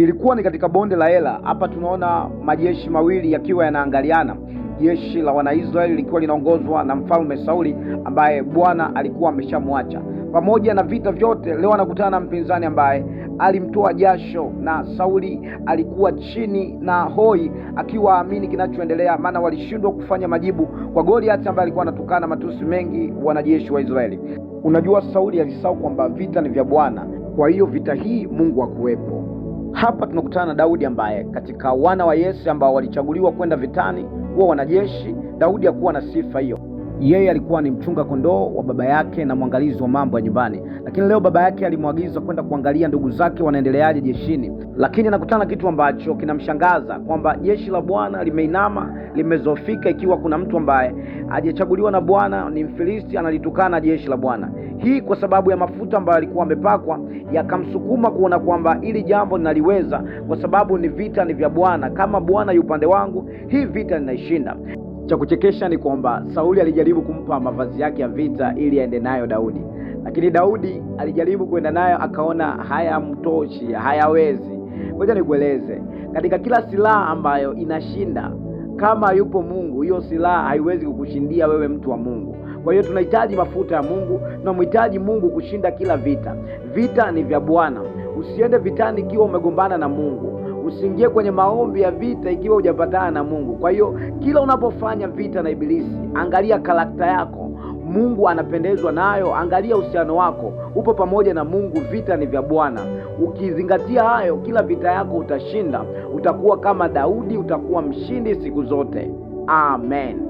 Ilikuwa ni katika bonde la Ela. Hapa tunaona majeshi mawili yakiwa yanaangaliana. Jeshi la Wanaisraeli lilikuwa linaongozwa na mfalme Sauli ambaye Bwana alikuwa ameshamwacha. Pamoja na vita vyote, leo anakutana na mpinzani ambaye alimtoa jasho, na Sauli alikuwa chini na hoi akiwa amini kinachoendelea, maana walishindwa kufanya majibu kwa Goliath ambaye alikuwa anatukana matusi mengi wanajeshi wa Israeli. Unajua, Sauli alisahau kwamba vita ni vya Bwana, kwa hiyo vita hii Mungu hakuwepo. Hapa tunakutana na Daudi ambaye katika wana wa Yese ambao walichaguliwa kwenda vitani kuwa wanajeshi, Daudi hakuwa na sifa hiyo. Yeye alikuwa ni mchunga kondoo wa baba yake na mwangalizi wa mambo ya nyumbani, lakini leo baba yake alimwagiza kwenda kuangalia ndugu zake wanaendeleaje jeshini. Lakini anakutana kitu ambacho kinamshangaza, kwamba jeshi la Bwana limeinama, limezofika, ikiwa kuna mtu ambaye hajachaguliwa na Bwana, ni Mfilisti, analitukana jeshi la Bwana. Hii kwa sababu ya mafuta ambayo alikuwa amepakwa, yakamsukuma kuona kwamba ili jambo ninaliweza, kwa sababu ni vita ni vya Bwana. Kama Bwana yu upande wangu, hii vita ninaishinda. Cha kuchekesha ni kwamba Sauli alijaribu kumpa mavazi yake ya vita ili aende nayo Daudi, lakini Daudi alijaribu kwenda nayo, akaona hayamtoshi, hayawezi. Ngoja nikueleze, katika kila silaha ambayo inashinda, kama yupo Mungu, hiyo silaha haiwezi kukushindia wewe, mtu wa Mungu. Kwa hiyo tunahitaji mafuta ya Mungu, tunamhitaji Mungu kushinda kila vita. Vita ni vya Bwana. Usiende vitani ikiwa umegombana na Mungu. Usiingie kwenye maombi ya vita ikiwa hujapatana na Mungu. Kwa hiyo kila unapofanya vita na ibilisi, angalia karakta yako, Mungu anapendezwa nayo. Angalia uhusiano wako, upo pamoja na Mungu. Vita ni vya Bwana. Ukizingatia hayo, kila vita yako utashinda. Utakuwa kama Daudi, utakuwa mshindi siku zote. Amen.